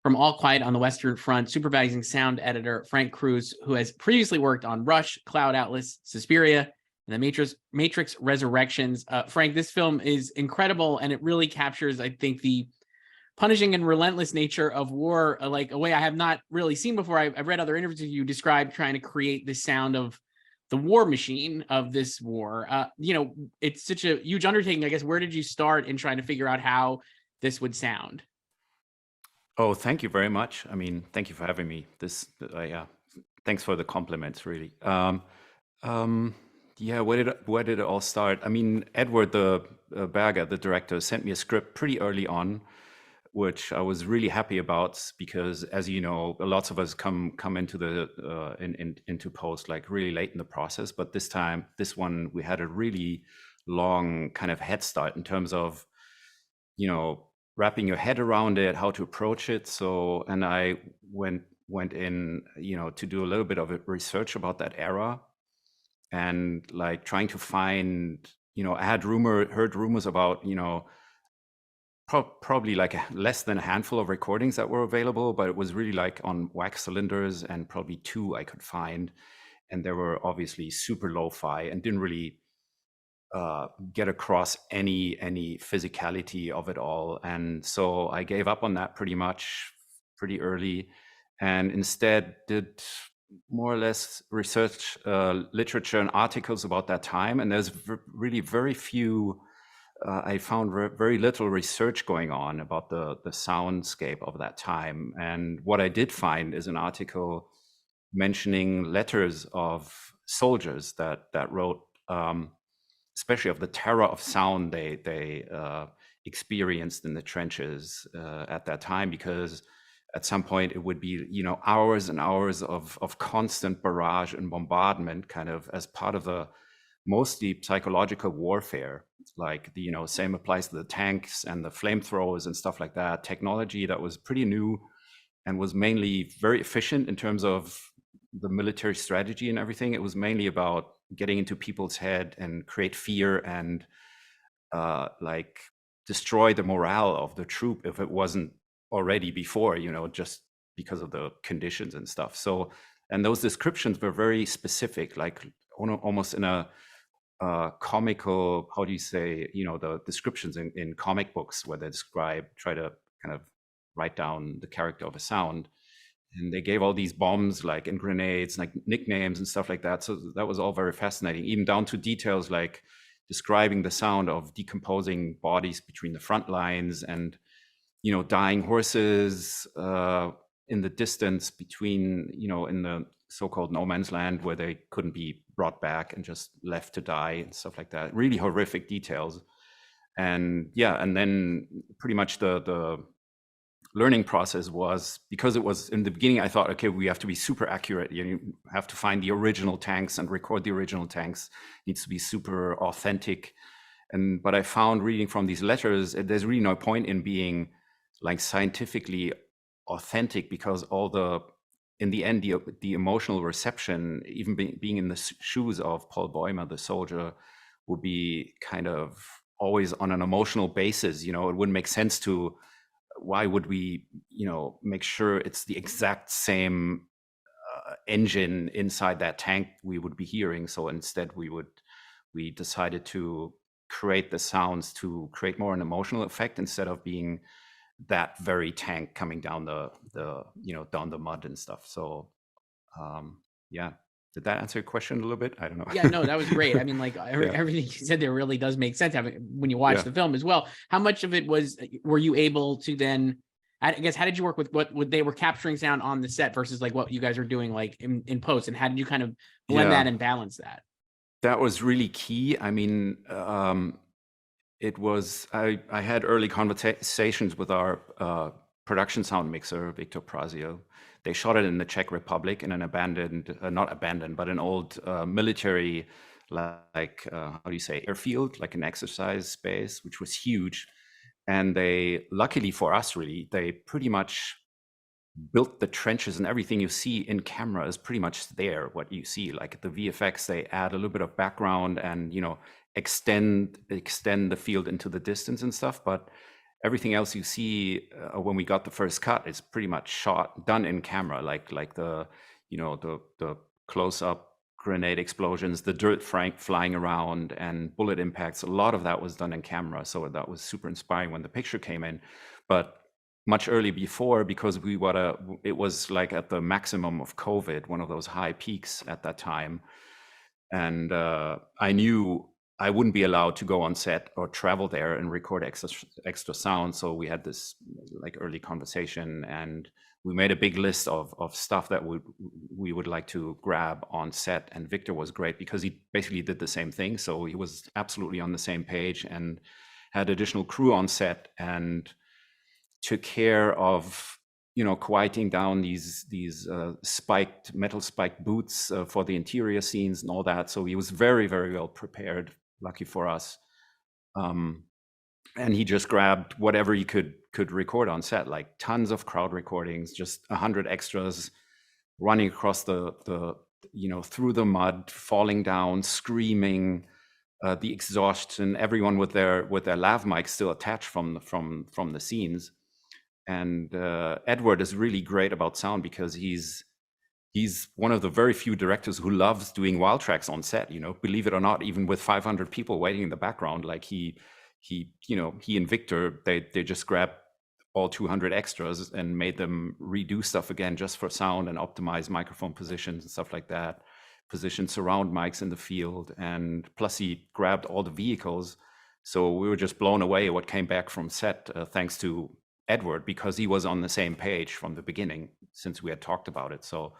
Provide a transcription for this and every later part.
from All Quiet on the Western Front, supervising sound editor Frank Kruse, who has previously worked on Rush, Cloud Atlas, Suspiria, and the Matrix Resurrections. Frank, this film is incredible, and it really captures, I think, the punishing and relentless nature of war, like a way I have not really seen before. I've read other interviews you describe trying to create the sound of the war machine of this war. It's such a huge undertaking. I guess, where did you start in trying to figure out how this would sound? Oh, thank you very much. I mean, thank you for having me. Thanks for the compliments, really. Yeah, where did it all start? I mean, Edward the Berger, the director, sent me a script pretty early on, which I was really happy about because, as you know, lots of us come into the into post like really late in the process. But this one, we had a really long kind of head start in terms of, wrapping your head around it, how to approach it. So, and I went in, to do a little bit of research about that era, and like trying to find, I had heard rumors about, probably like less than a handful of recordings that were available, but it was really like on wax cylinders, and probably 2 I could find, and they were obviously super lo-fi and didn't really get across any physicality of it all. And so I gave up on that pretty early, and instead did more or less research literature and articles about that time. And there's really very few, I found very little research going on about the soundscape of that time. And what I did find is an article mentioning letters of soldiers that wrote, especially of the terror of sound they experienced in the trenches at that time, because at some point it would be, hours and hours of constant barrage and bombardment, kind of as part of the mostly psychological warfare. Like same applies to the tanks and the flamethrowers and stuff like that. Technology that was pretty new and was mainly very efficient in terms of the military strategy and everything. It was mainly about getting into people's head and create fear and like destroy the morale of the troop if it wasn't already before, just because of the conditions and stuff. So, and those descriptions were very specific, like almost in a comical, how do you say, the descriptions in comic books where they try to kind of write down the character of a sound. And they gave all these bombs, like, and grenades, like nicknames and stuff like that. So that was all very fascinating, even down to details like describing the sound of decomposing bodies between the front lines, and dying horses in the distance between, in the so-called no man's land where they couldn't be brought back and just left to die and stuff like that. Really horrific details. And yeah, and then pretty much the learning process was, because it was in the beginning, I thought, okay, we have to be super accurate. You have to find the original tanks and record the original tanks. It needs to be super authentic. But I found, reading from these letters, there's really no point in being like scientifically authentic, because in the end, the emotional reception, even being in the shoes of Paul Bäumer, the soldier, would be kind of always on an emotional basis. It wouldn't make sense to, why would we, make sure it's the exact same engine inside that tank we would be hearing? So instead, we decided to create the sounds to create more an emotional effect, instead of being that very tank coming down down the mud and stuff. So yeah. Did that answer your question a little bit? I don't know. Yeah, no, that was great. I mean, like everything you said there really does make sense when you watch the film as well. How much of it were you able to then, I guess, how did you work with what they were capturing sound on the set versus like what you guys are doing like in post, and how did you kind of blend that and balance that? That was really key. I mean, it was, I had early conversations with our production sound mixer, Victor Prazio. They shot it in the Czech Republic in an abandoned, not abandoned, but an old military, like, how do you say, airfield, like an exercise space, which was huge. And they, luckily for us, really, they pretty much built the trenches, and everything you see in camera is pretty much there. What you see, like the VFX, they add a little bit of background and, extend the field into the distance and stuff. But everything else you see when we got the first cut is pretty much done in camera, like the the close up grenade explosions, the dirt flying around, and bullet impacts. A lot of that was done in camera, so that was super inspiring when the picture came in. But much earlier before, because it was like at the maximum of COVID, one of those high peaks at that time, and I knew I wouldn't be allowed to go on set or travel there and record extra sound. So we had this like early conversation, and we made a big list of stuff that we would like to grab on set. And Victor was great because he basically did the same thing. So he was absolutely on the same page and had additional crew on set and took care of quieting down these metal spiked boots for the interior scenes and all that. So he was very, very well prepared. Lucky for us. And he just grabbed whatever he could record on set, like tons of crowd recordings, just 100 extras running across the through the mud, falling down, screaming, the exhaustion, everyone with their lav mics still attached from the scenes. And Edward is really great about sound because he's one of the very few directors who loves doing wild tracks on set, believe it or not, even with 500 people waiting in the background. Like he and Victor, they just grabbed all 200 extras and made them redo stuff again just for sound and optimize microphone positions and stuff like that, position surround mics in the field. And plus he grabbed all the vehicles. So we were just blown away what came back from set, thanks to Edward, because he was on the same page from the beginning since we had talked about it. So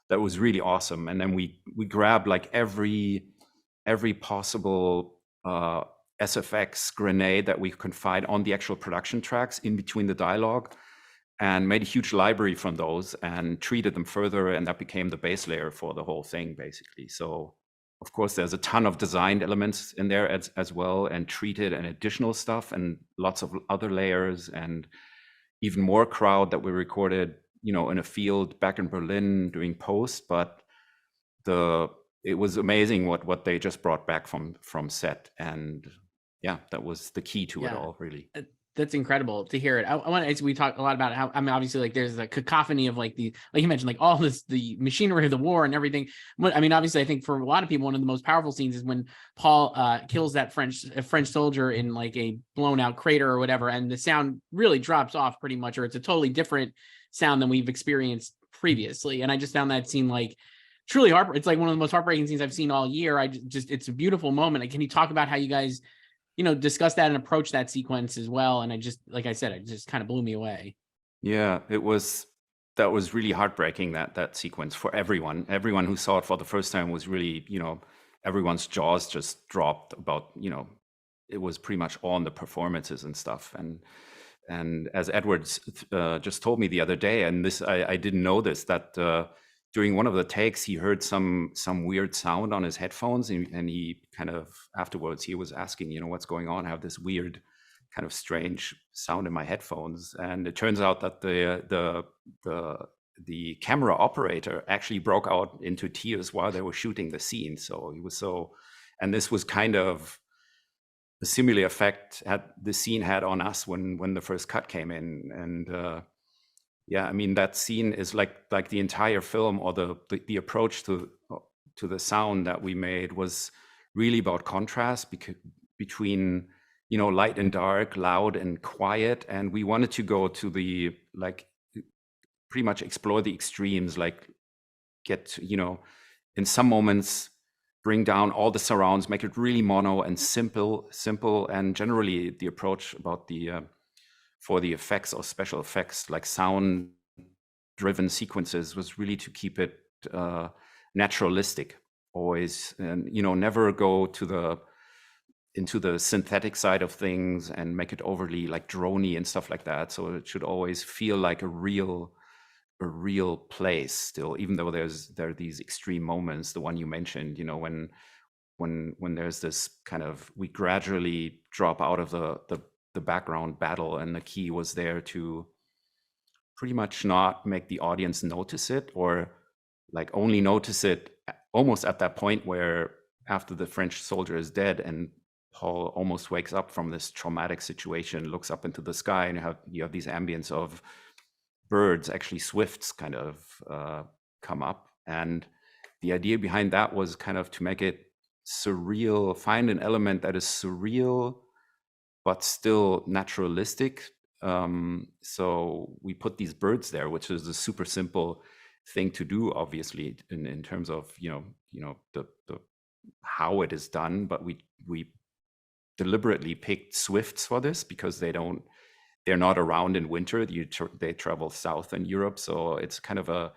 that was really awesome. And then we grabbed like every possible SFX grenade that we could find on the actual production tracks in between the dialogue, and made a huge library from those and treated them further, and that became the base layer for the whole thing, basically. So of course there's a ton of designed elements in there as well, and treated and additional stuff, and lots of other layers, and even more crowd that we recorded in a field back in Berlin doing post. But it was amazing what they just brought back from set. And yeah, that was the key to it all, really. That's incredible to hear it. I want to, we talk a lot about how, obviously like there's a cacophony of like you mentioned, like all the machinery of the war and everything. Obviously I think for a lot of people, one of the most powerful scenes is when Paul kills that French soldier in like a blown out crater or whatever. And the sound really drops off pretty much, or it's a totally different sound than we've experienced previously. And I just found that scene like truly heartbreaking. It's like one of the most heartbreaking scenes I've seen all year. It's a beautiful moment. Like, can you talk about how you guys discuss that and approach that sequence as well? And like I said, it just kind of blew me away. Yeah, that was really heartbreaking, that sequence, for everyone. Everyone who saw it for the first time was really, everyone's jaws just dropped about, it was pretty much all in the performances and stuff. And as Edwards just told me the other day, and this, I didn't know this, that during one of the takes, he heard some weird sound on his headphones, and he kind of afterwards he was asking, what's going on? I have this weird kind of strange sound in my headphones, and it turns out that the camera operator actually broke out into tears while they were shooting the scene. So he was and this was kind of the similar effect the scene had on us when the first cut came in. And yeah, that scene is like the entire film, or the approach to the sound that we made was really about contrast between light and dark, loud and quiet. And we wanted to go to the pretty much explore the extremes, like get in some moments bring down all the surrounds, make it really mono and simple, and generally the approach about for the effects or special effects, like sound driven sequences, was really to keep it naturalistic always, and never go into the synthetic side of things and make it overly like droney and stuff like that. So it should always feel like a real place still, even though there are these extreme moments, the one you mentioned, when there's this kind of, we gradually drop out of the background battle, and the key was there to pretty much not make the audience notice it, or like only notice it almost at that point where after the French soldier is dead and Paul almost wakes up from this traumatic situation, looks up into the sky, and you have these ambience of birds, actually swifts, kind of come up. And the idea behind that was kind of to make it surreal, find an element that is surreal but still naturalistic. So we put these birds there, which is a super simple thing to do, obviously, in terms of the how it is done. But we deliberately picked swifts for this because they're not around in winter. They travel south in Europe, so it's kind of a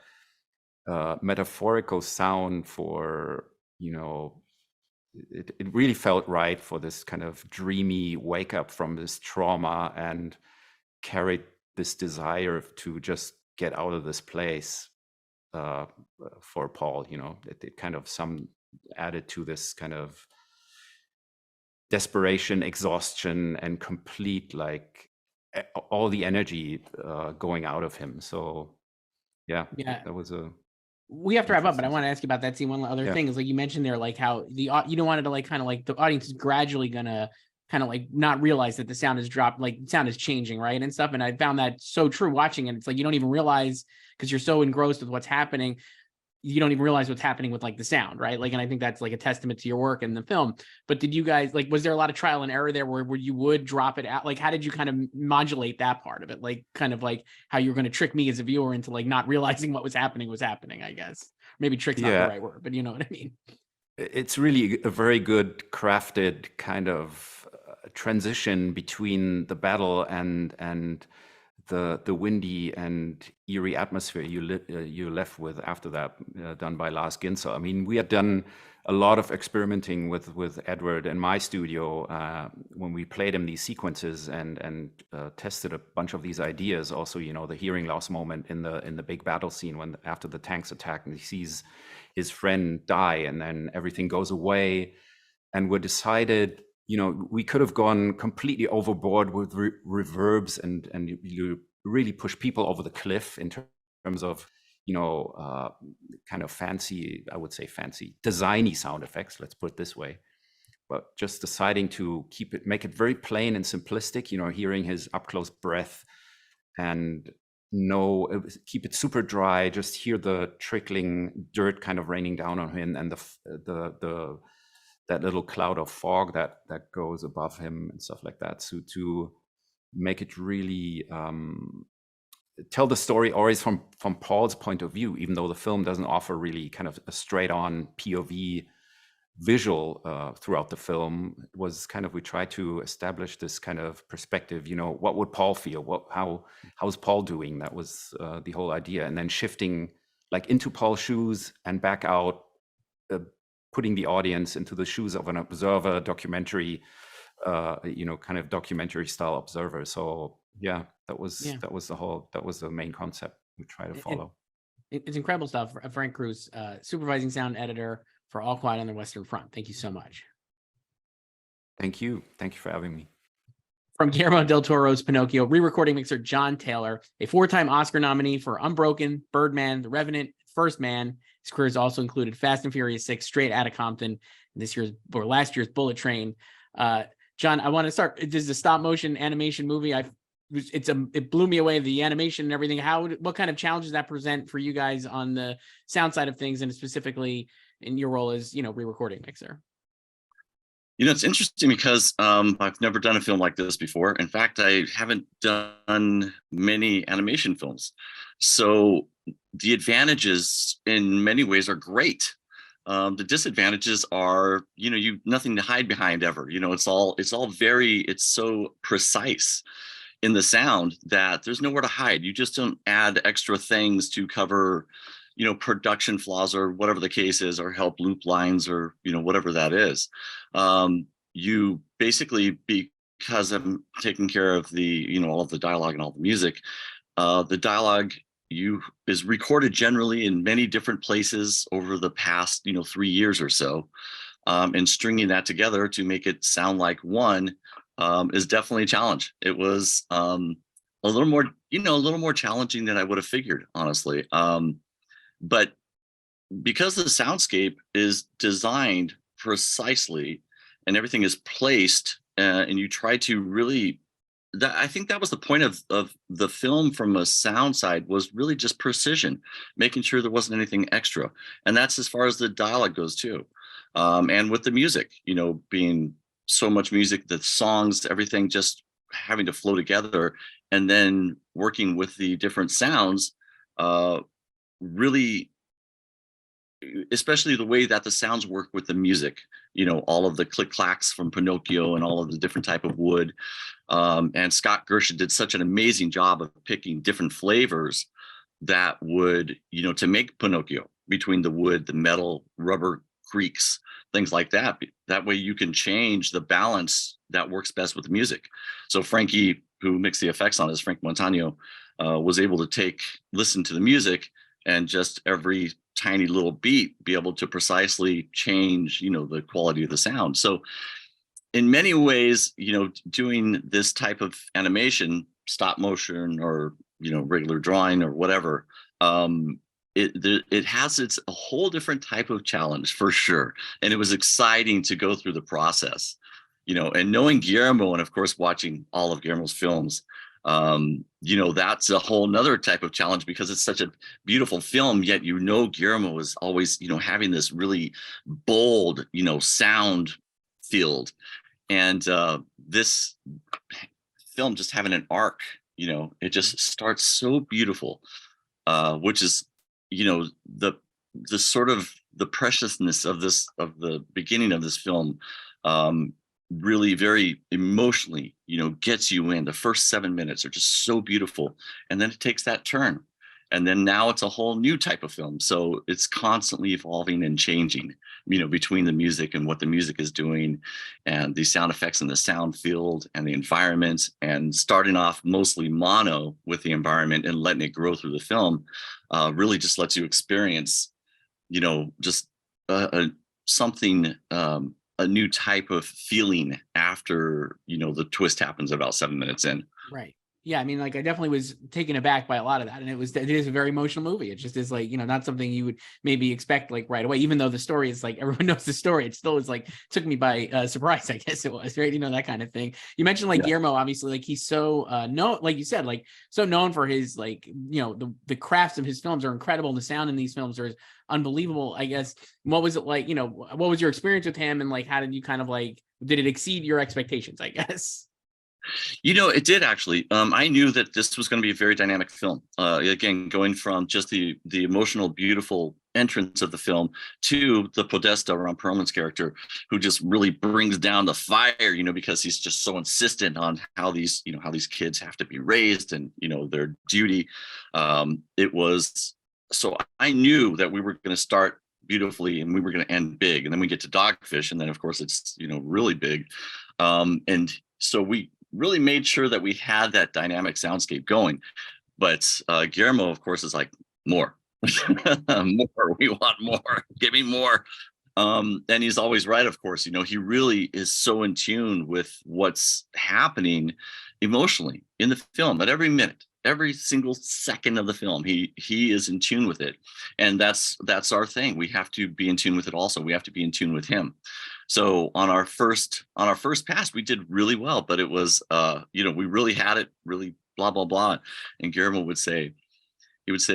metaphorical sound for, it really felt right for this kind of dreamy wake up from this trauma, and carried this desire to just get out of this place for Paul. It kind of added to this kind of desperation, exhaustion, and complete, like, all the energy going out of him. So yeah, that was we have to wrap up, but I want to ask you about that scene. One other thing is, like you mentioned there, like how you don't want it to, like, kind of like the audience is gradually gonna kind of like not realize that the sound is dropped, like sound is changing, right, and stuff. And I found that so true watching it. It's like you don't even realize, because you're so engrossed with what's happening, you don't even realize what's happening with, like, the sound, right? Like, and I think that's like a testament to your work in the film. But did you guys, like, was there a lot of trial and error there where you would drop it out? Like, how did you kind of modulate that part of it? Like, kind of like how you're going to trick me as a viewer into, like, not realizing what was happening, I guess. Maybe trick's not the right word, but you know what I mean? It's really a very good crafted kind of transition between the battle and the windy and eerie atmosphere you left with after that, done by Lars Ginzer. I mean, we had done a lot of experimenting with Edward in my studio when we played him these sequences and tested a bunch of these ideas. Also, the hearing loss moment in the big battle scene when after the tanks attack and he sees his friend die, and then everything goes away, and we decided, we could have gone completely overboard with reverbs and you really push people over the cliff in terms of, kind of fancy, I would say fancy, designy sound effects, let's put it this way. But just deciding to make it very plain and simplistic, hearing his up close breath, and keep it super dry, just hear the trickling dirt kind of raining down on him, and that little cloud of fog that goes above him and stuff like that. So to make it really tell the story always from Paul's point of view, even though the film doesn't offer really kind of a straight on POV visual throughout the film. It was kind of, we tried to establish this kind of perspective, what would Paul feel? How's Paul doing? That was the whole idea. And then shifting like into Paul's shoes and back out, putting the audience into the shoes of an observer, documentary, kind of documentary style observer. So yeah, that was the main concept we try to follow. It's incredible stuff. Frank Kruse, supervising sound editor for All Quiet on the Western Front. Thank you so much. Thank you for having me. From Guillermo del Toro's Pinocchio, re-recording mixer Jon Taylor, a 4-time Oscar nominee for Unbroken, Birdman, The Revenant, First Man. His career has also included Fast and Furious 6, Straight Outta Compton, last year's Bullet Train. John, I want to start. This is a stop motion animation movie. It blew me away, the animation and everything. What kind of challenges that present for you guys on the sound side of things, and specifically in your role as re-recording mixer? It's interesting because I've never done a film like this before. In fact, I haven't done many animation films. So the advantages in many ways are great. The disadvantages are, you nothing to hide behind ever. It's so precise in the sound that there's nowhere to hide. You just don't add extra things to cover, production flaws or whatever the case is, or help loop lines or, whatever that is. You basically, because I'm taking care of the, all of the dialogue and all the music, the dialogue is recorded generally in many different places over the past, 3 years or so. And stringing that together to make it sound like one is definitely a challenge. It was a little more challenging than I would have figured, honestly. But because the soundscape is designed precisely and everything is placed, and you try to really. I think that was the point of the film from a sound side, was really just precision, making sure there wasn't anything extra, and that's as far as the dialogue goes too, and with the music, being so much music, the songs, everything just having to flow together, and then working with the different sounds, really, especially the way that the sounds work with the music, all of the click clacks from Pinocchio and all of the different type of wood. And Scott Gershon did such an amazing job of picking different flavors that would, to make Pinocchio, between the wood, the metal, rubber creaks, things like that. That way you can change the balance that works best with the music. So Frankie, who mixed the effects on this, Frank Montano, was able to listen to the music, and just every tiny little beat be able to precisely change, the quality of the sound. So in many ways, doing this type of animation, stop motion or, regular drawing or whatever, it has a whole different type of challenge for sure. And it was exciting to go through the process, and knowing Guillermo, and of course, watching all of Guillermo's films, that's a whole nother type of challenge, because it's such a beautiful film, yet, Guillermo is always, having this really bold, sound field. And this film just having an arc, it just starts so beautiful, which is, the sort of the preciousness of the beginning of this film, really very emotionally, gets you in. The first 7 minutes are just so beautiful. And then it takes that turn. And then now it's a whole new type of film. So it's constantly evolving and changing, between the music and what the music is doing, and the sound effects and the sound field and the environment, and starting off mostly mono with the environment and letting it grow through the film, really just lets you experience, just something, a new type of feeling after, the twist happens about 7 minutes in. Right. Yeah, I mean, like, I definitely was taken aback by a lot of that, and it is a very emotional movie. It just is, like, not something you would maybe expect, like, right away. Even though the story is, like, everyone knows the story, it still is, like, took me by surprise, I guess it was, right? That kind of thing. You mentioned, like, Guillermo, obviously, like, he's so known, like you said, like, so known for his, like, the crafts of his films are incredible. The sound in these films are unbelievable. I guess, what was it like? What was your experience with him, and, like, how did you kind of, like, did it exceed your expectations, I guess? It did actually. I knew that this was going to be a very dynamic film. Again, going from just the emotional, beautiful entrance of the film to the Podesta, Ron Perlman's character, who just really brings down the fire, because he's just so insistent on how these kids have to be raised, and, their duty. It was, so I knew that we were going to start beautifully and we were going to end big, and then we get to Dogfish, and then of course it's, really big. And so we really made sure that we had that dynamic soundscape going. But Guillermo, of course, is like, more. More, we want more, give me more. And he's always right, of course. He really is so in tune with what's happening emotionally in the film. At every minute, every single second of the film, he is in tune with it. And that's our thing. We have to be in tune with it also. We have to be in tune with him. So on our first pass, we did really well, but it was, we really had it, really blah, blah, blah. And Guillermo would say, it's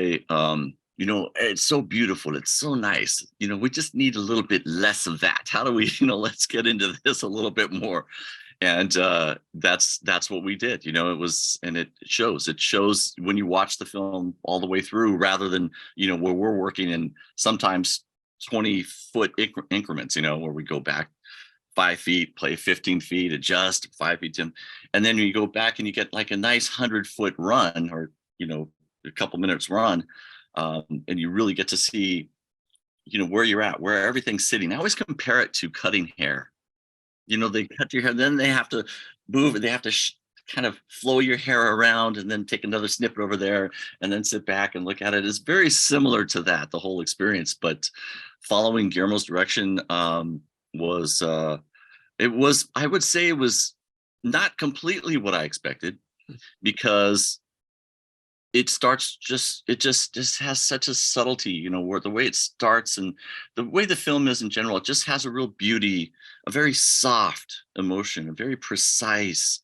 so beautiful. It's so nice. We just need a little bit less of that. How do we, let's get into this a little bit more. And that's what we did. It was, and it shows when you watch the film all the way through, rather than, where we're working in sometimes 20-foot increments, where we go back 5 feet, play 15 feet, adjust 5 feet, 10, and then you go back and you get like a nice 100-foot run, or, a couple minutes run. And you really get to see, where you're at, where everything's sitting. I always compare it to cutting hair. They cut your hair, then they have to move, they have to kind of flow your hair around, and then take another snippet over there, and then sit back and look at it. It's very similar to that, the whole experience. But following Guillermo's direction was, I would say it was not completely what I expected, because it starts it just has such a subtlety, you know, where the way it starts and the way the film is in general, it just has a real beauty, a very soft emotion, a very precise.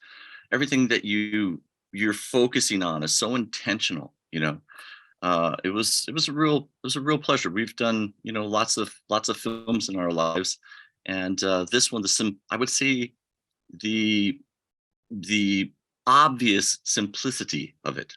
Everything that you're focusing on is so intentional, you know. It was a real pleasure. We've done, you know, lots of films in our lives, and this one, I would say the the obvious simplicity of it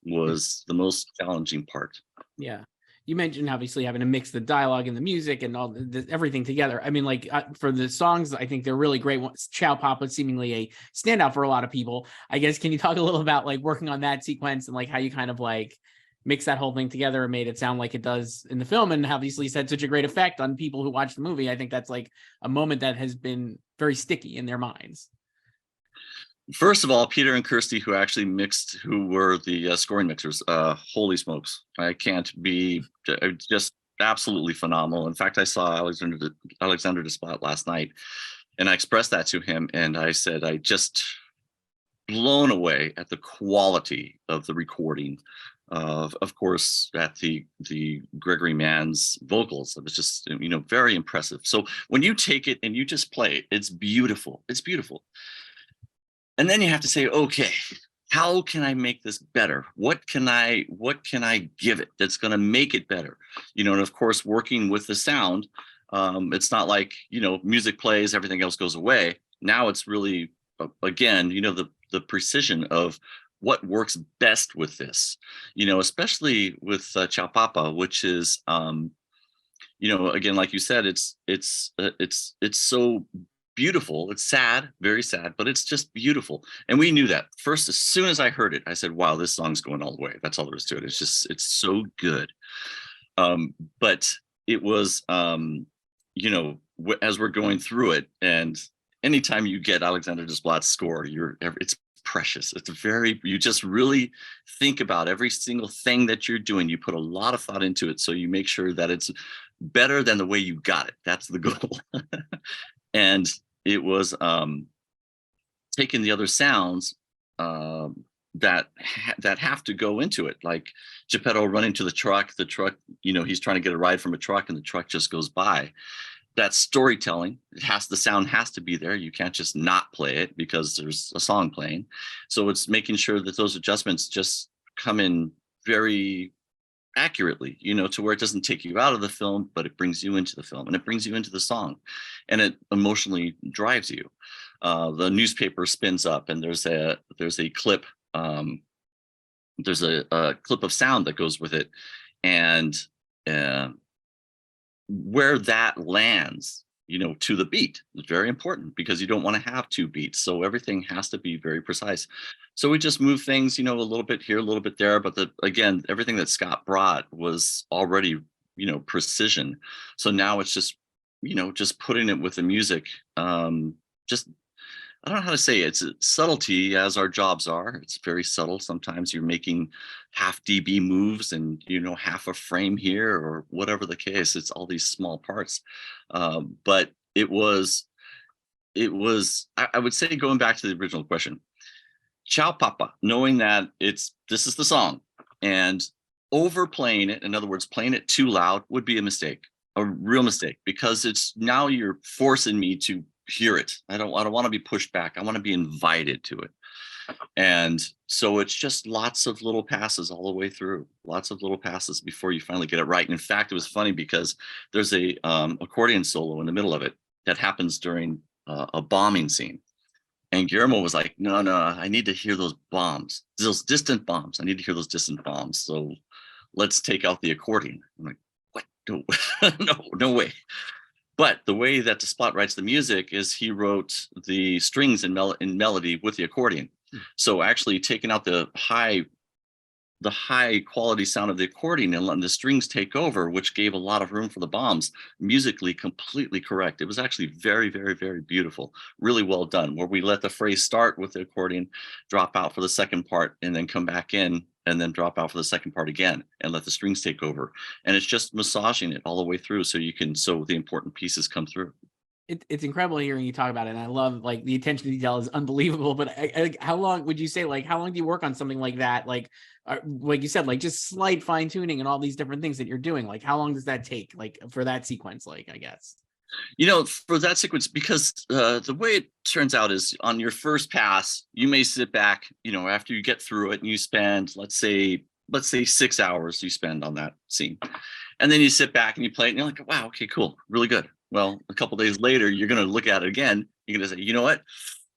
was the most challenging part. Yeah. You mentioned obviously having to mix the dialogue and the music and all everything together. I mean, like for the songs, I think they're really great ones. Ciao Papa, seemingly a standout for a lot of people. I guess, can you talk a little about like working on that sequence and like how you kind of like mix that whole thing together and made it sound like it does in the film, and obviously had such a great effect on people who watch the movie? I think that's like a moment that has been very sticky in their minds. First of all, Peter and Kirsty, who actually mixed, who were the scoring mixers, holy smokes, I can't be just absolutely phenomenal. In fact, I saw Alexander Desplat last night, and I expressed that to him, and I said, I just blown away at the quality of the recording of course, at the Gregory Mann's vocals. It was just, you know, very impressive. So when you take it and you just play it, it's beautiful. It's beautiful. And then you have to say, okay, how can I make this better? What can I give it that's going to make it better? You know, and of course, working with the sound, it's not like, you know, music plays, everything else goes away. Now it's really, again, you know, the precision of what works best with this, you know, especially with Ciao Papa, which is, you know, again, like you said, it's so beautiful. It's sad, very sad, but it's just beautiful. And we knew that first. As soon as I heard it, I said, wow, this song's going all the way. That's all there is to it. It's so good. But it was, you know, as we're going through it, and anytime you get Alexander Desplat's score, it's precious. You just really think about every single thing that you're doing. You put a lot of thought into it, so you make sure that it's better than the way you got it. That's the goal. And it was taking the other sounds that have to go into it, like Geppetto running to the truck, you know, he's trying to get a ride from a truck and the truck just goes by. That's storytelling. The sound has to be there. You can't just not play it because there's a song playing. So it's making sure that those adjustments just come in very accurately, you know, to where it doesn't take you out of the film, but it brings you into the film and it brings you into the song, and it emotionally drives you. The newspaper spins up, and there's a clip. There's a clip of sound that goes with it, and where that lands, you know, to the beat is very important, because you don't want to have two beats. So everything has to be very precise. So we just move things, you know, a little bit here, a little bit there. But again, everything that Scott brought was already, you know, precision. So now it's just, you know, just putting it with the music. Just, I don't know how to say it. It's a subtlety, as our jobs are. It's very subtle. Sometimes you're making half dB moves and, you know, half a frame here or whatever the case. It's all these small parts. But it was, I would say, going back to the original question, Ciao Papa, knowing that this is the song, and overplaying it, in other words, playing it too loud, would be a mistake, a real mistake, because now you're forcing me to hear it. I don't want to be pushed back. I want to be invited to it. And so it's just lots of little passes all the way through, lots of little passes before you finally get it right. And in fact, it was funny because there's a accordion solo in the middle of it that happens during a bombing scene. And Guillermo was like, no, I need to hear those bombs, those distant bombs. I need to hear those distant bombs. So let's take out the accordion. I'm like, what? No, no way. But the way that Desplat writes the music is he wrote the strings in melody with the accordion. So actually taking out the high quality sound of the accordion and letting the strings take over, which gave a lot of room for the bombs, musically completely correct. It was actually very, very, very beautiful, really well done, where we let the phrase start with the accordion, drop out for the second part, and then come back in, and then drop out for the second part again, and let the strings take over. And it's just massaging it all the way through, so the important pieces come through. it's incredible hearing you talk about it. And I love like the attention to detail is unbelievable. But how long would you say, like, how long do you work on something like that? Like you said, like just slight fine tuning and all these different things that you're doing. Like, how long does that take? Like for that sequence, like, I guess. For that sequence, because the way it turns out is on your first pass, you may sit back, after you get through it and you spend, let's say 6 hours you spend on that scene. And then you sit back and you play it and you're like, wow, okay, cool, really good. Well, a couple days later, you're going to look at it again. You're going to say, you know what?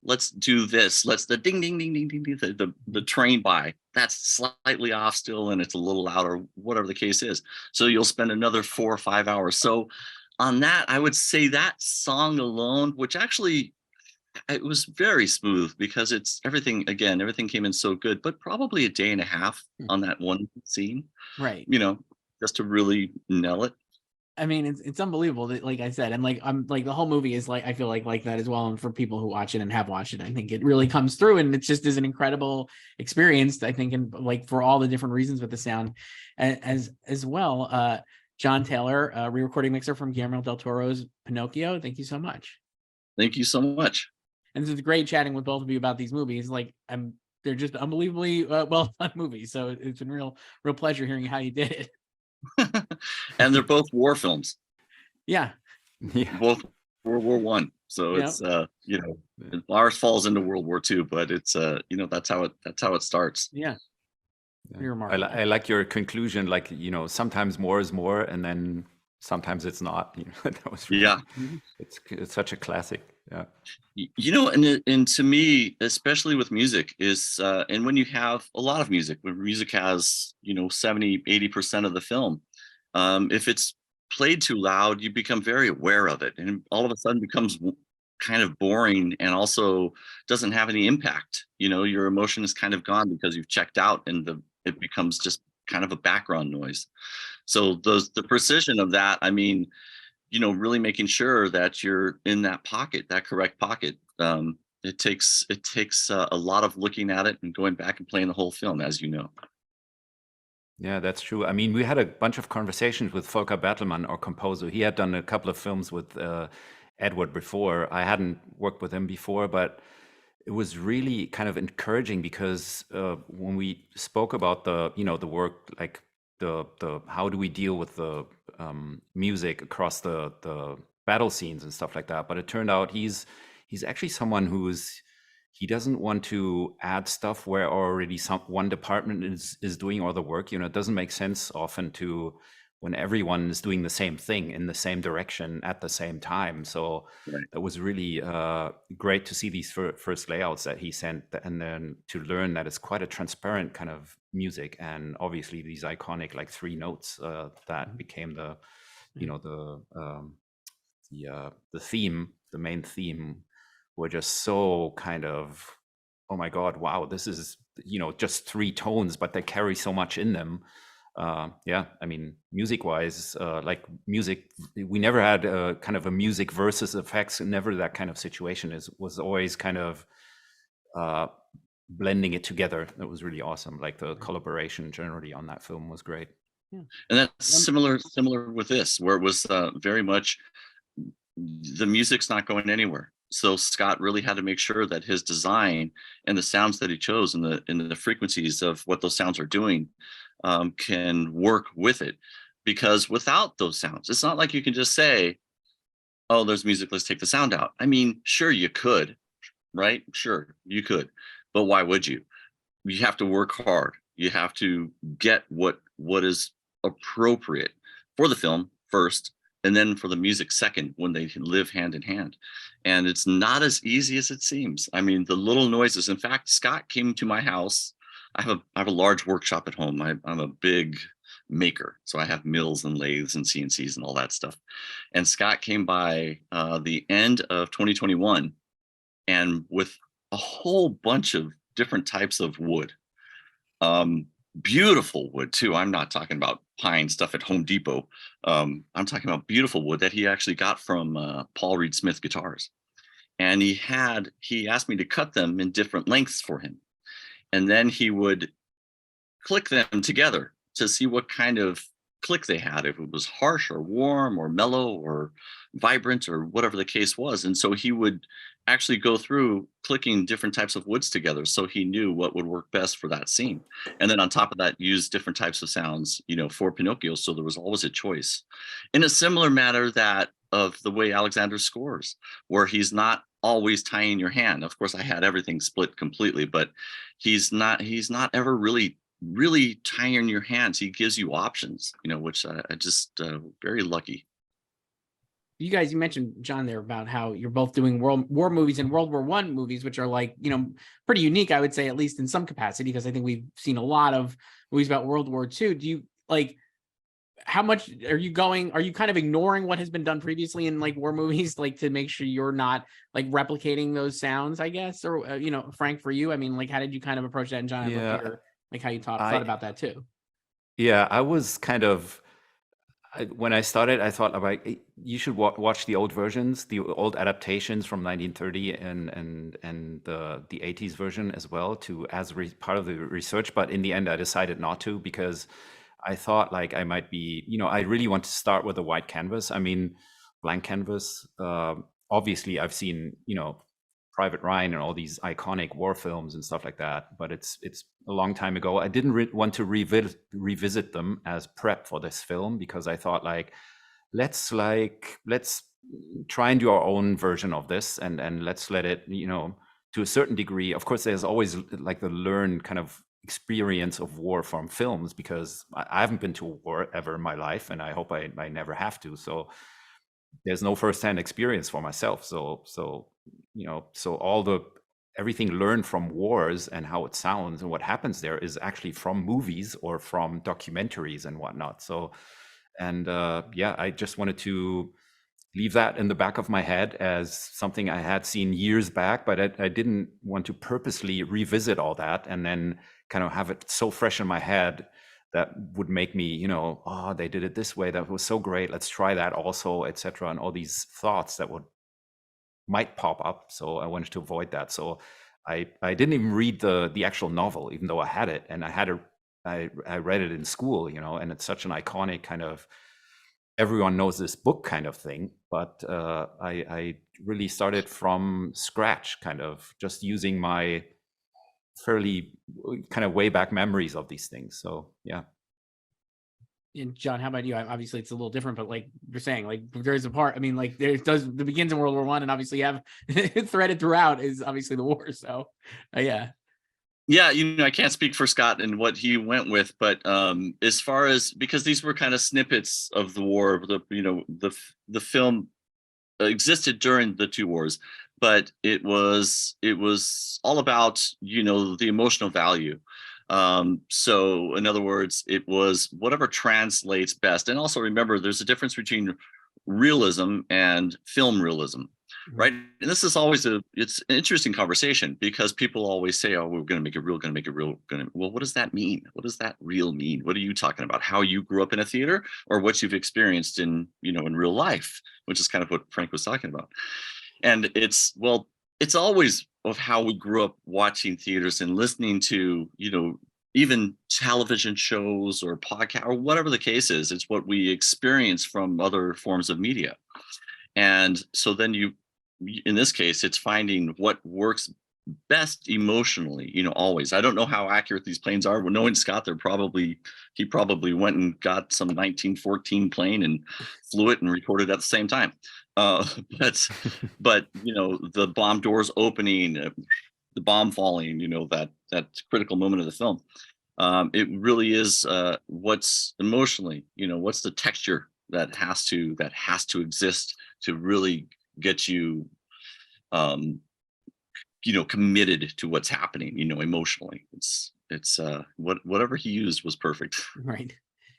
Let's do this. Let's the ding, ding, ding, ding, ding, ding, the train by. That's slightly off still, and it's a little louder, whatever the case is. So you'll spend another 4 or 5 hours. So on that, I would say that song alone, which actually it was very smooth because everything came in so good, but probably a day and a half on that one scene, right? Just to really nail it. I mean, it's unbelievable that, like I said, and like I'm like the whole movie is like I feel like that as well. And for people who watch it and have watched it, I think it really comes through, and it just is an incredible experience. I think, and like for all the different reasons with the sound, as well. Jon Taylor, re-recording mixer from Guillermo del Toro's Pinocchio. Thank you so much. Thank you so much. And it's great chatting with both of you about these movies. Like they're just unbelievably well done movies. So it's been real pleasure hearing how you did it. And they're both war films. Yeah. Both World War One. So it's ours falls into World War II, but it's that's how it starts. Yeah. I like your conclusion, like sometimes more is more, and then sometimes it's not. That was really, it's such a classic. Yeah. And to me, especially with music, is and when you have a lot of music, when music has 70-80% of the film, if it's played too loud, you become very aware of it, and all of a sudden becomes kind of boring and also doesn't have any impact. Your emotion is kind of gone because you've checked out, and it becomes just kind of a background noise. So the precision of that, I mean, really making sure that you're in that pocket, that correct pocket. It takes a lot of looking at it and going back and playing the whole film, as you know. Yeah, that's true. I mean, we had a bunch of conversations with Volker Bertelmann, our composer. He had done a couple of films with Edward before. I hadn't worked with him before, but it was really kind of encouraging because when we spoke about the work, like the how do we deal with the music across the battle scenes and stuff like that. But it turned out he's actually someone he doesn't want to add stuff where already one department is doing all the work. It doesn't make sense often when everyone is doing the same thing in the same direction at the same time. So That was really great to see these first layouts that he sent, and then to learn that it's quite a transparent kind of music, and obviously these iconic like 3 notes that became the theme, the main theme, were just so kind of, oh my God, wow, this is just 3 tones, but they carry so much in them. I mean, music-wise, like music, we never had kind of a music versus effects, never that kind of situation. Was always kind of blending it together. It was really awesome. Like the collaboration generally on that film was great. Yeah. And that's similar with this, where it was very much the music's not going anywhere. So Scott really had to make sure that his design and the sounds that he chose and the frequencies of what those sounds are doing can work with it, because without those sounds, it's not like you can just say, oh, there's music, let's take the sound out. I mean, sure, you could, right? Sure, you could, but why would you? You have to work hard. You have to get what is appropriate for the film first, and then for the music second, when they live hand in hand. And it's not as easy as it seems. I mean, the little noises. In fact, Scott came to my house. I have a large workshop at home. I'm a big maker, so I have mills and lathes and CNCs and all that stuff. And Scott came by the end of 2021, and with a whole bunch of different types of wood. Beautiful wood too. I'm not talking about pine stuff at Home Depot. I'm talking about beautiful wood that he actually got from Paul Reed Smith Guitars. And he asked me to cut them in different lengths for him. And then he would click them together to see what kind of click they had, if it was harsh or warm or mellow or vibrant or whatever the case was. And so he would actually go through clicking different types of woods together so he knew what would work best for that scene. And then on top of that, use different types of sounds, for Pinocchio. So there was always a choice. In a similar manner that of the way Alexander scores, where he's not always tying your hand. Of course, I had everything split completely, but he's not ever really tying your hands. He gives you options, which I just very lucky. You guys, you mentioned, John, there about how you're both doing World War movies and World War One movies, which are like, pretty unique, I would say, at least in some capacity, because I think we've seen a lot of movies about World War II. Do you how much are you kind of ignoring what has been done previously in like war movies, like to make sure you're not like replicating those sounds, I guess? Or, Frank, for you, I mean, like, how did you kind of approach that? And John, I'd love to hear like how you thought about that too. Yeah, I was kind of, when I started, I thought about, you should watch the old versions, the old adaptations from 1930 and the 80s version as well, part of the research. But in the end, I decided not to, because I thought like I might be, I really want to start with a white canvas. I mean, blank canvas. Obviously, I've seen, Private Ryan and all these iconic war films and stuff like that, but it's a long time ago. I didn't want to revisit them as prep for this film, because I thought like, let's try and do our own version of this, and let's let it, to a certain degree. Of course, there's always like the learned kind of experience of war from films, because I haven't been to a war ever in my life, and I hope I never have to. So there's no firsthand experience for myself. So everything learned from wars and how it sounds and what happens there is actually from movies or from documentaries and whatnot. So, and I just wanted to leave that in the back of my head as something I had seen years back, but I didn't want to purposely revisit all that and then kind of have it so fresh in my head that would make me, oh, they did it this way, that was so great, let's try that also, etc. And all these thoughts that might pop up. So I wanted to avoid that. So I didn't even read the actual novel, even though I had it, and I read it in school, and it's such an iconic kind of, everyone knows this book kind of thing. But I really started from scratch, kind of just using my fairly kind of way back memories of these things. So yeah. And John, how about you? Obviously it's a little different, but like you're saying, like there's a part, I mean, like it begins in World War One, and obviously you have threaded throughout is obviously the war. So yeah. Yeah, I can't speak for Scott and what he went with, but as far as, because these were kind of snippets of the war, the film existed during the two wars, but it was all about the emotional value. So in other words, it was whatever translates best. And also remember, there's a difference between realism and film realism, right? And this is always it's an interesting conversation, because people always say, oh, we're going to make it real, well, what does that mean? What does that real mean? What are you talking about? How you grew up in a theater, or what you've experienced in real life, which is kind of what Frank was talking about. And it's always of how we grew up watching theaters and listening to, even television shows or podcast or whatever the case is. It's what we experience from other forms of media. And so then in this case, it's finding what works best emotionally, always. I don't know how accurate these planes are. Well, knowing Scott, he probably went and got some 1914 plane and flew it and recorded at the same time. But the bomb doors opening, the bomb falling, that critical moment of the film. It really is what's emotionally, what's the texture that has to exist to really get you committed to what's happening, emotionally. It's whatever he used was perfect. Right.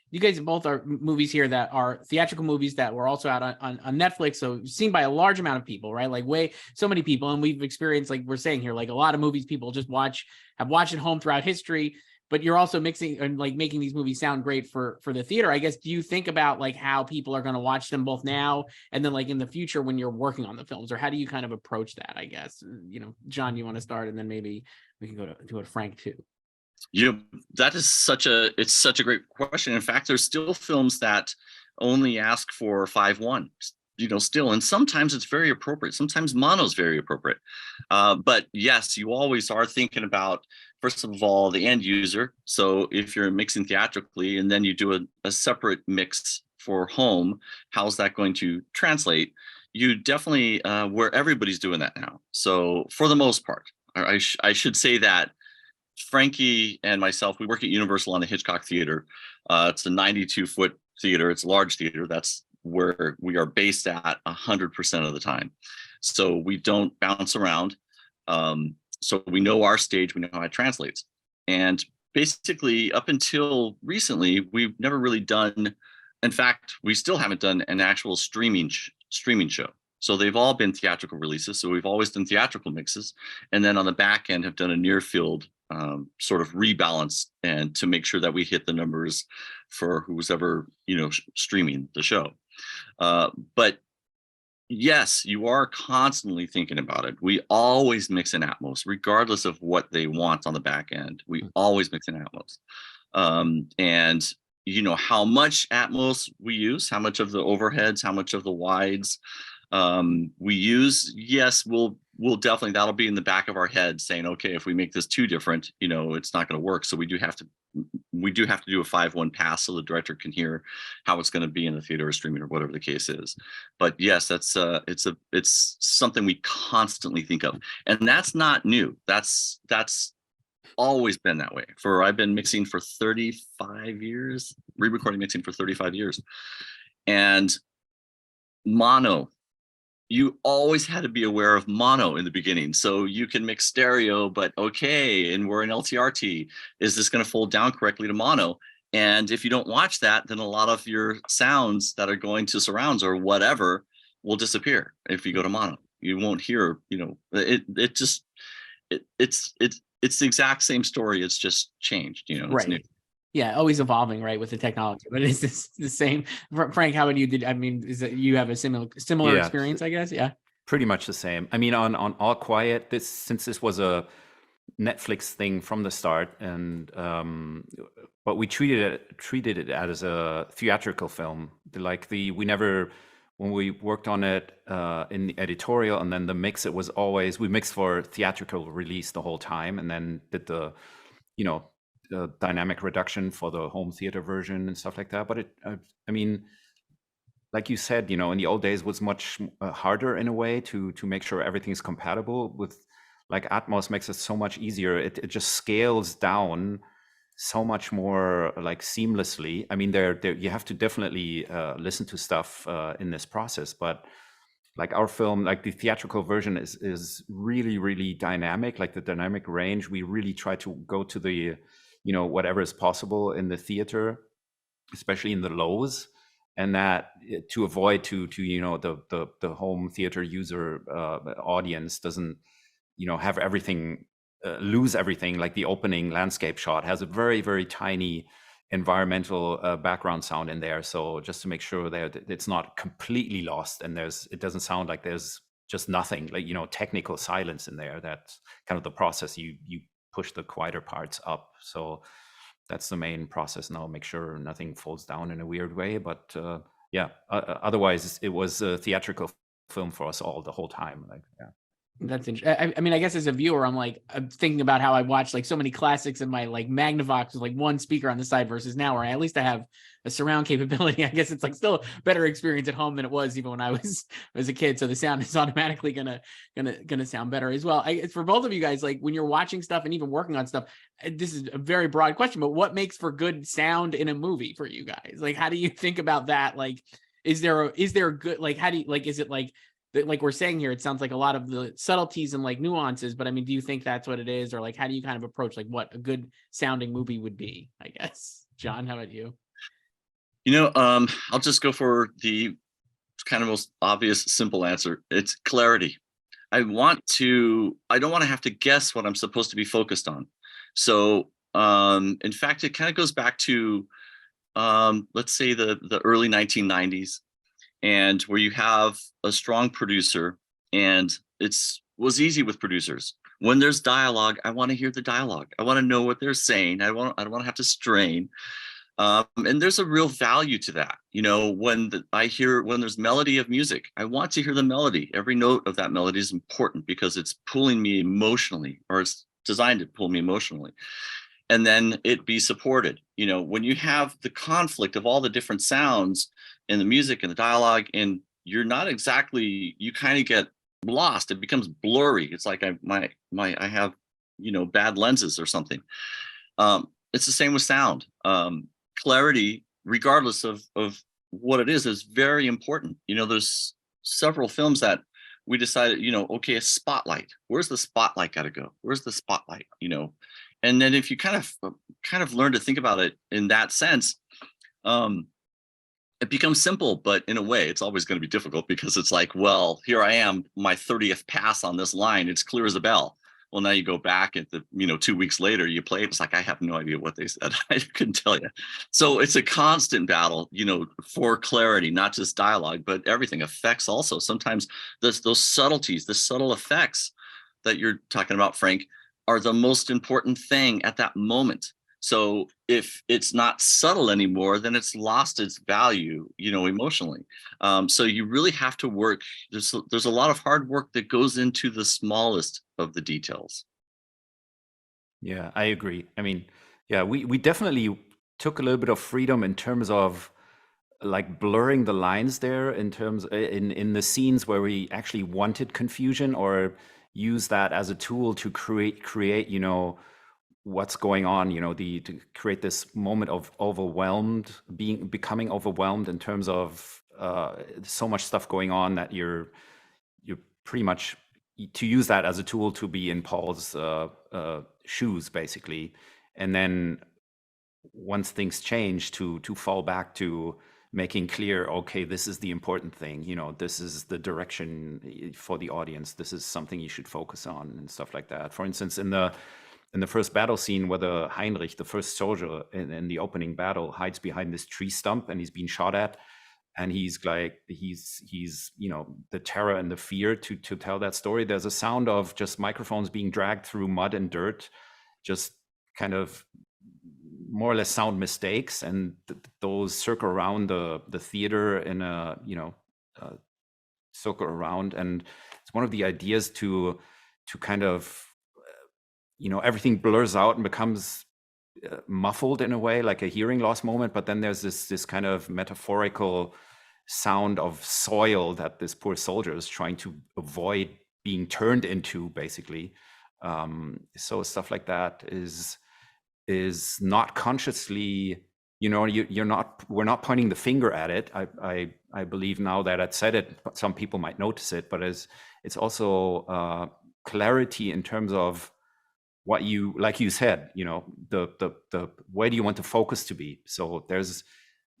You guys both are movies here that are theatrical movies that were also out on Netflix, so seen by a large amount of people, right? Like so many people, and we've experienced, like we're saying here, like a lot of movies people just have watched at home throughout history. But you're also mixing and like making these movies sound great for the theater. I guess, do you think about like how people are going to watch them both now and then like in the future when you're working on the films, or how do you kind of approach that? I guess, John, you want to start, and then maybe we can go to Frank too. You know, that is it's such a great question. In fact, there's still films that only ask for 5:1, you know, still, and sometimes it's very appropriate. Sometimes mono is very appropriate. But yes, you always are thinking about, first of all, the end user. So if you're mixing theatrically and then you do a separate mix for home, how's that going to translate? You definitely, where everybody's doing that now. So for the most part, I should say that Frankie and myself, we work at Universal on the Hitchcock Theater. It's a 92-foot theater. It's a large theater. That's where we are based at 100% of the time. So we don't bounce around. So we know our stage, we know how it translates. And basically, up until recently, we've never really done, in fact, we still haven't done an actual streaming show. So they've all been theatrical releases. So we've always done theatrical mixes. And then on the back end have done a near field sort of rebalance, and to make sure that we hit the numbers for who's ever, you know, streaming the show. But yes, you are constantly thinking about it. We always mix in Atmos, regardless of what they want on the back end. We always mix in Atmos. And you know how much Atmos we use, how much of the overheads, how much of the wides we use. Yes, we'll definitely, that'll be in the back of our head saying, okay, if we make this too different, you know, it's not going to work. So we do have to do a 5:1 pass so the director can hear how it's going to be in the theater or streaming or whatever the case is. But yes, that's it's something we constantly think of, and that's not new. That's always been that way. I've been mixing for 35 years, re-recording mixing for 35 years, and mono. You always had to be aware of mono in the beginning. So you can mix stereo, but okay, and we're in LTRT. Is this going to fold down correctly to mono? And if you don't watch that, then a lot of your sounds that are going to surrounds or whatever will disappear if you go to mono. You won't hear, you know, it's the exact same story. It's just changed, you know, it's new. Yeah, always evolving, right, with the technology. But is this the same? Frank, how about you? Is that you have a similar experience, I guess? Yeah. Pretty much the same. I mean, on All Quiet, since this was a Netflix thing from the start, and but we treated it as a theatrical film. When we worked on it in the editorial and then the mix, it was always, we mixed for theatrical release the whole time, and then did the, you know, the dynamic reduction for the home theater version and stuff like that. But I mean, like you said, you know, in the old days was much harder in a way to make sure everything's compatible with, like, Atmos makes it so much easier. It just scales down so much more, like, seamlessly. I mean, there you have to definitely listen to stuff in this process, but like our film, like the theatrical version is really, really dynamic. Like the dynamic range, we really try to go to the, you know, whatever is possible in the theater, especially in the lows, and that to avoid to you know, the home theater user audience doesn't, you know, have everything lose everything. Like the opening landscape shot has a very, very tiny environmental background sound in there, so just to make sure that it's not completely lost and it doesn't sound like there's just nothing, like, you know, technical silence in there. That's kind of the process. You push the quieter parts up, so that's the main process now. Make sure nothing falls down in a weird way. But otherwise it was a theatrical film for us all the whole time. Like, yeah. That's interesting. I mean, I guess as a viewer, I'm thinking about how I watched like so many classics in my like Magnavox with like one speaker on the side versus now where at least I have a surround capability. I guess it's like still a better experience at home than it was even when I was a kid. So the sound is automatically gonna sound better as well. It's for both of you guys, like when you're watching stuff and even working on stuff, this is a very broad question, but what makes for good sound in a movie for you guys? Like, how do you think about that? Like, is there a good, like, how do you, like, is it like we're saying here, it sounds like a lot of the subtleties and like nuances, but I mean, do you think that's what it is? Or like, how do you kind of approach like what a good sounding movie would be, I guess? John, how about you? You know, I'll just go for the kind of most obvious, simple answer. It's clarity. I don't want to have to guess what I'm supposed to be focused on. So, in fact, it kind of goes back to, let's say the early 1990s. And where you have a strong producer, and was easy with producers. When there's dialogue, I want to hear the dialogue. I want to know what they're saying. I don't want to have to strain. And there's a real value to that. You know, when there's melody of music, I want to hear the melody. Every note of that melody is important because it's pulling me emotionally, or it's designed to pull me emotionally. And then it be supported. You know, when you have the conflict of all the different sounds in the music and the dialogue, and you're not exactly, you kind of get lost. It becomes blurry. It's like I have, you know, bad lenses or something. It's the same with sound. Clarity, regardless of what it is very important. You know, there's several films that we decided, you know, okay, a spotlight. Where's the spotlight got to go? Where's the spotlight? You know, and then if you kind of learn to think about it in that sense, it becomes simple, but in a way, it's always going to be difficult because it's like, well, here I am, my 30th pass on this line. It's clear as a bell. Well, now you go back at 2 weeks later, you play it. It's like, I have no idea what they said. I couldn't tell you. So it's a constant battle, you know, for clarity, not just dialogue, but everything. Effects also. Sometimes those subtleties, the subtle effects that you're talking about, Frank, are the most important thing at that moment. So if it's not subtle anymore, then it's lost its value, you know, emotionally. So you really have to work. There's a lot of hard work that goes into the smallest of the details. Yeah, I agree. I mean, yeah, we definitely took a little bit of freedom in terms of like blurring the lines there in terms in the scenes where we actually wanted confusion, or use that as a tool to create, you know, what's going on, you know, to create this moment of becoming overwhelmed in terms of so much stuff going on that you're pretty much, to use that as a tool to be in Paul's shoes, basically. And then once things change, to fall back to making clear, okay, this is the important thing, you know, this is the direction for the audience, this is something you should focus on, and stuff like that. For instance, in the first battle scene, where the Heinrich, the first soldier in the opening battle, hides behind this tree stump and he's being shot at, and he's like, he's you know, the terror and the fear to tell that story. There's a sound of just microphones being dragged through mud and dirt, just kind of more or less sound mistakes, and those circle around the theater in a, you know, circle around. And it's one of the ideas to kind of, you know, everything blurs out and becomes muffled in a way, like a hearing loss moment. But then there's this kind of metaphorical sound of soil that this poor soldier is trying to avoid being turned into, basically. So stuff like that is not consciously, you know, we're not pointing the finger at it. I believe now that I'd said it, some people might notice it, but it's also clarity in terms of what you, like you said, you know, the where do you want the focus to be? So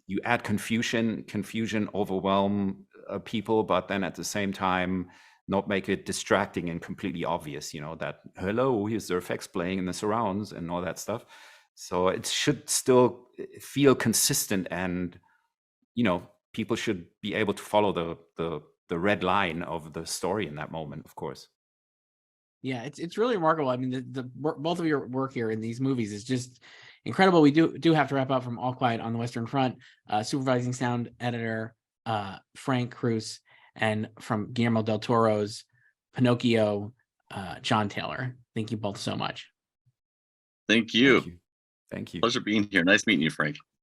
you add confusion overwhelm people, but then at the same time not make it distracting and completely obvious, you know, that hello, here's the effects playing in the surrounds and all that stuff. So it should still feel consistent, and, you know, people should be able to follow the red line of the story in that moment, of course. Yeah, it's really remarkable. I mean, the both of your work here in these movies is just incredible. We do have to wrap up. From All Quiet on the Western Front, supervising sound editor Frank Kruse, and from Guillermo del Toro's Pinocchio, Jon Taylor. Thank you both so much. Thank you. Thank you. Pleasure being here. Nice meeting you, Frank.